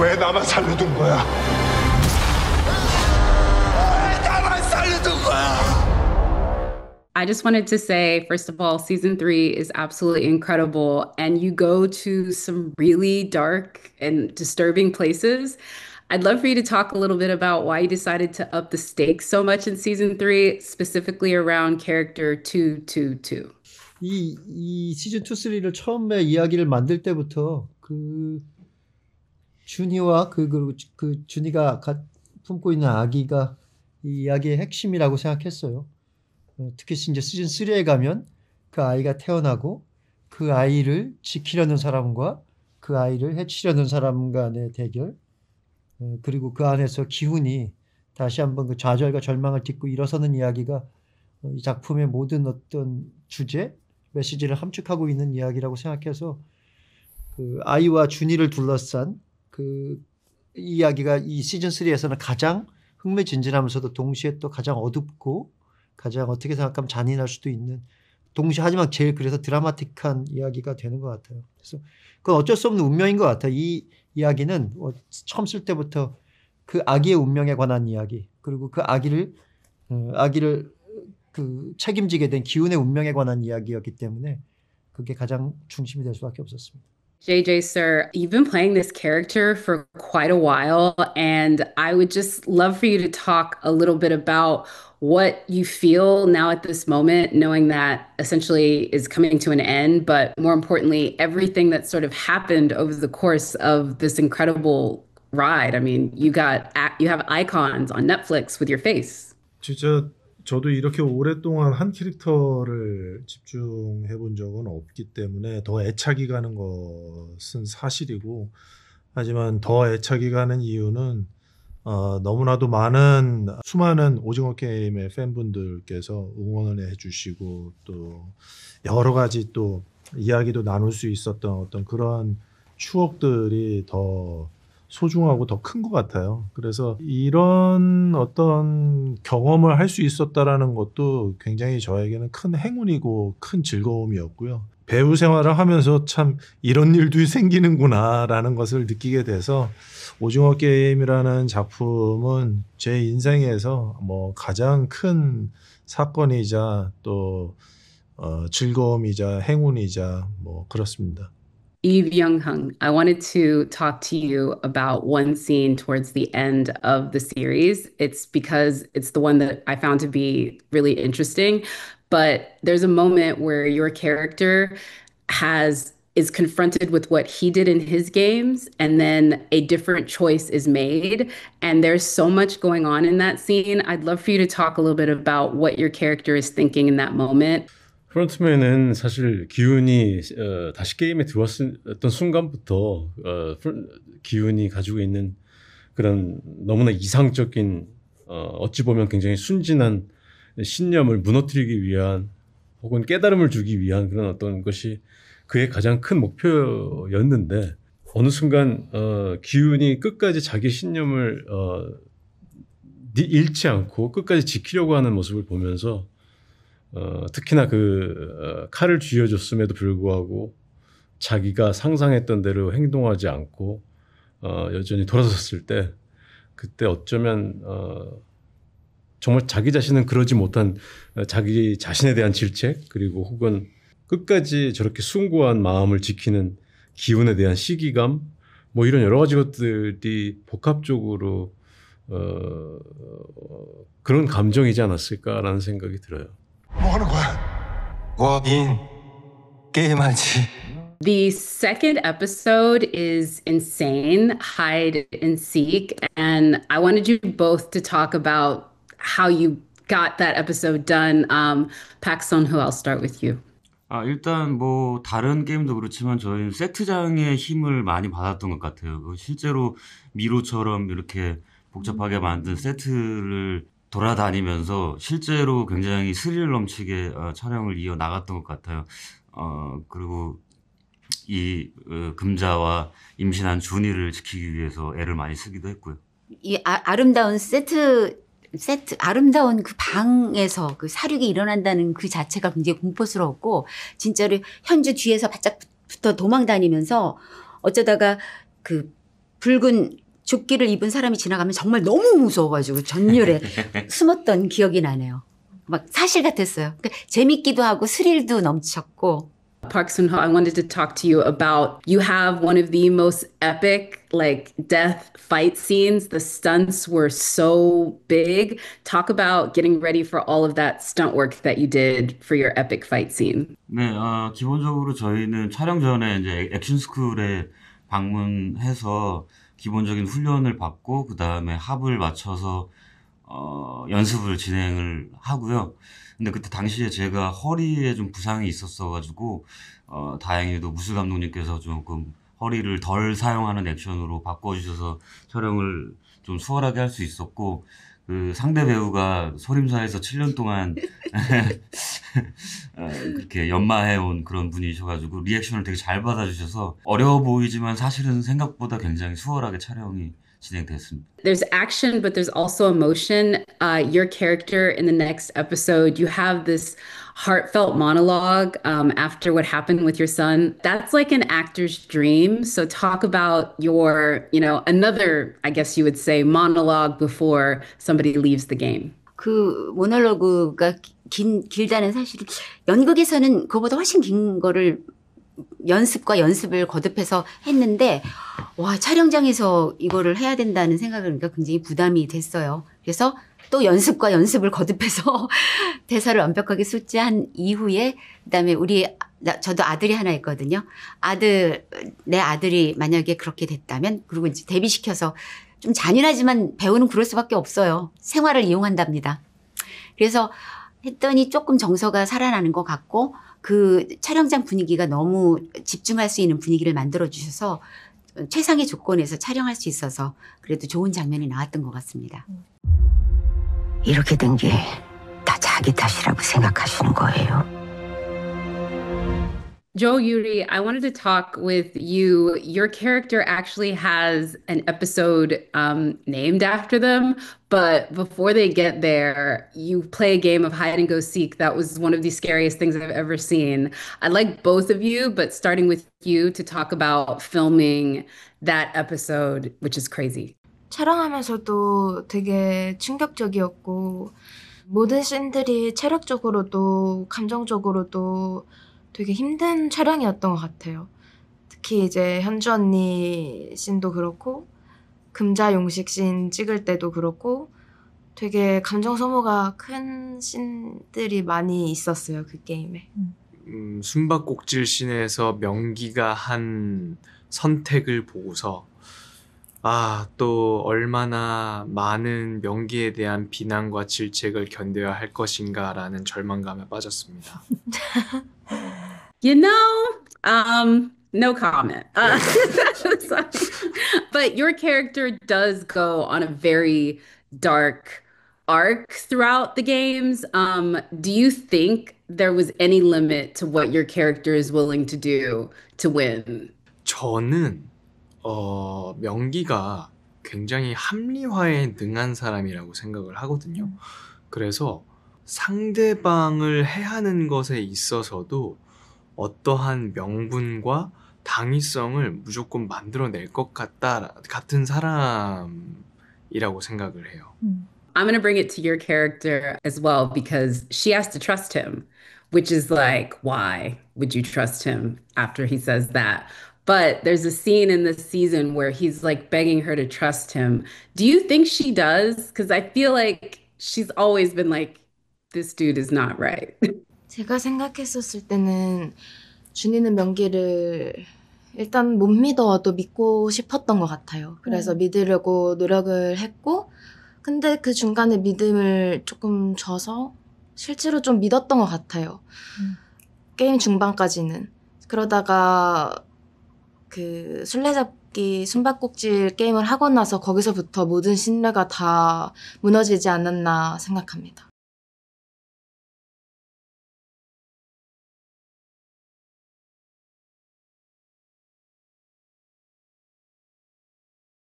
왜 나만 살려둔 거야? 왜 나만 살려둔 거야? I just wanted to say, first of all, season three is absolutely incredible. And you go to some really dark and disturbing places. I'd love for you to talk a little bit about why you decided to up the stakes so much in season three, specifically around character 222. 이 시즌 2, 3를 처음에 이야기를 만들 때부터 그 준이와 그리고 그 준이가 품고 있는 아기가 이 이야기의 핵심이라고 생각했어요. 특히 이제 시즌 3에 가면 그 아이가 태어나고 그 아이를 지키려는 사람과 그 아이를 해치려는 사람 간의 대결, 그리고 그 안에서 기훈이 다시 한번 그 좌절과 절망을 딛고 일어서는 이야기가 이 작품의 모든 어떤 주제, 메시지를 함축하고 있는 이야기라고 생각해서 그 아이와 준이를 둘러싼 그 이야기가 이 시즌 3에서는 가장 흥미진진하면서도 동시에 또 가장 어둡고 가장 어떻게 생각하면 잔인할 수도 있는, 동시에 하지만 제일 그래서 드라마틱한 이야기가 되는 것 같아요. 그래서 그건 어쩔 수 없는 운명인 것 같아요. 이 이야기는 처음 쓸 때부터 그 아기의 운명에 관한 이야기, 그리고 그 아기를 그 책임지게 된 기훈의 운명에 관한 이야기였기 때문에 그게 가장 중심이 될 수밖에 없었습니다. JJ, sir, you've been playing this character for quite a while, and I would just love for you to talk a little bit about what you feel now at this moment, knowing that essentially is coming to an end, but more importantly, everything that sort of happened over the course of this incredible ride. I mean, you have icons on Netflix with your face. 진짜 저도 이렇게 오랫동안 한 캐릭터를 집중해 본 적은 없기 때문에 더 애착이 가는 것은 사실이고, 하지만 더 애착이 가는 이유는 너무나도 수많은 오징어 게임의 팬분들께서 응원을 해주시고 또 여러 가지 또 이야기도 나눌 수 있었던 어떤 그런 추억들이 더 소중하고 더 큰 것 같아요. 그래서 이런 어떤 경험을 할 수 있었다라는 것도 굉장히 저에게는 큰 행운이고 큰 즐거움이었고요. 배우 생활을 하면서 참 이런 일도 생기는구나라는 것을 느끼게 돼서 오징어 게임이라는 작품은 제 인생에서 뭐 가장 큰 사건이자 또 즐거움이자 행운이자 뭐 그렇습니다. Eve Young-hung, I wanted to talk to you about one scene towards the end of the series. It's because it's the one that I found to be really interesting. But there's a moment where your character is confronted with what he did in his games, and then a different choice is made. And there's so much going on in that scene. I'd love for you to talk a little bit about what your character is thinking in that moment. 프론트맨은 사실 기훈이 다시 게임에 들어왔던 순간부터 기훈이 가지고 있는 그런 너무나 이상적인 어찌 보면 굉장히 순진한 신념을 무너뜨리기 위한 혹은 깨달음을 주기 위한 그런 어떤 것이 그의 가장 큰 목표였는데, 어느 순간 기훈이 끝까지 자기 신념을 잃지 않고 끝까지 지키려고 하는 모습을 보면서 특히나 칼을 쥐어줬음에도 불구하고 자기가 상상했던 대로 행동하지 않고 여전히 돌아섰을 때, 그때 어쩌면 정말 자기 자신은 그러지 못한 자기 자신에 대한 질책, 그리고 혹은 끝까지 저렇게 숭고한 마음을 지키는 기운에 대한 시기감, 뭐 이런 여러 가지 것들이 복합적으로 그런 감정이지 않았을까라는 생각이 들어요. 뭐 하는 거야? 게임하지. The second episode is insane, hide and seek. And I wanted you both to talk about how you got that episode done. Pak Sun-ho, I'll start with you. 일단 뭐 다른 게임도 그렇지만 저희는 세트장의 힘을 많이 받았던 것 같아요. 실제로 미로처럼 이렇게 복잡하게 만든 세트를 돌아다니면서 실제로 굉장히 스릴 넘치게 촬영을 이어 나갔던 것 같아요. 그리고 이 금자와 임신한 준이를 지키기 위해서 애를 많이 쓰기도 했고요. 이 아름다운 아름다운 그 방에서 그 사륙이 일어난다는 그 자체가 굉장히 공포스러웠고, 진짜로 현주 뒤에서 바짝 붙어 도망 다니면서 어쩌다가 그 붉은 조끼를 입은 사람이 지나가면 정말 너무 무서워가지고 전율에 숨었던 기억이 나네요. 막 사실 같았어요. 그러니까 재밌기도 하고 스릴도 넘쳤고. Park Sun-ho, I wanted to talk to you about, you have one of the most epic like death fight scenes. The stunts were so big. Talk about getting ready for all of that stunt work that you did for your epic fight scene. 네, 기본적으로 저희는 촬영 전에 이제 액션 스쿨에 방문해서 기본적인 훈련을 받고 그 다음에 합을 맞춰서 연습을 진행을 하고요. 근데 그때 당시에 제가 허리에 좀 부상이 있었어가지고 다행히도 무술 감독님께서 조금 허리를 덜 사용하는 액션으로 바꿔주셔서 촬영을 좀 수월하게 할 수 있었고, 그 상대 배우가 소림사에서 7년 동안 그렇게 연마해온 그런 분이셔가지고 리액션을 되게 잘 받아주셔서 어려워 보이지만 사실은 생각보다 굉장히 수월하게 촬영이 진행됐습니다. There's action, but there's also emotion. Your character in the next episode, you have this heartfelt monologue after what happened with your son. That's like an actor's dream. So talk about your, another, I guess you would say, monologue before somebody leaves the game. 그 모놀로그가 길다는 사실은 연극에서는 그거보다 훨씬 긴 거를 연습과 연습을 거듭해서 했는데, 와, 촬영장에서 이거를 해야 된다는 생각을 하니까 굉장히 부담이 됐어요. 그래서 또 연습과 연습을 거듭해서 대사를 완벽하게 숙지한 이후에, 그다음에 저도 아들이 하나 있거든요. 내 아들이 만약에 그렇게 됐다면, 그리고 이제 데뷔시켜서 좀 잔인하지만 배우는 그럴 수밖에 없어요. 생활을 이용한답니다. 그래서 했더니 조금 정서가 살아나는 것 같고, 그 촬영장 분위기가 너무 집중할 수 있는 분위기를 만들어 주셔서 최상의 조건에서 촬영할 수 있어서 그래도 좋은 장면이 나왔던 것 같습니다. 이렇게 된 게 다 자기 탓이라고 생각하시는 거예요? Joe Yuri, I wanted to talk with you. Your character actually has an episode named after them, but before they get there, you play a game of hide and go seek. That was one of the scariest things I've ever seen. I'd like both of you, but starting with you, to talk about filming that episode, which is crazy. 촬영하면서도 되게 충격적이었고, 모든 씬들이 체력적으로도 감정적으로도 되게 힘든 촬영이었던 것 같아요. 특히 이제 현주 언니 씬도 그렇고 금자 용식 씬 찍을 때도 그렇고 되게 감정 소모가 큰 씬들이 많이 있었어요, 그 게임에. 숨바꼭질 씬에서 명기가 한 선택을 보고서 또 얼마나 많은 명기에 대한 비난과 질책을 견뎌야 할 것인가라는 절망감에 빠졌습니다. No comment. But your character does go on a very dark arc throughout the games. Do you think there was any limit to what your character is willing to do to win? 저는 명기가 굉장히 합리화에 능한 사람이라고 생각을 하거든요. 그래서 상대방을 해하는 것에 있어서도 어떠한 명분과 당위성을 무조건 만들어낼 것 같은 사람이라고 생각을 해요. I'm going to bring it to your character as well, because she has to trust him, which is like, why would you trust him after he says that? But there's a scene in this season where he's like begging her to trust him. Do you think she does? Because I feel like she's always been like, this dude is not right. 제가 생각했었을 때는 준이는 명기를 일단 못 믿어도 믿고 싶었던 것 같아요. 그래서 믿으려고 노력을 했고, 근데 그 중간에 믿음을 조금 져서 실제로 좀 믿었던 것 같아요. 게임 중반까지는. 그러다가 그 술래잡기 숨바꼭질 게임을 하고 나서 거기서부터 모든 신뢰가 다 무너지지 않았나 생각합니다.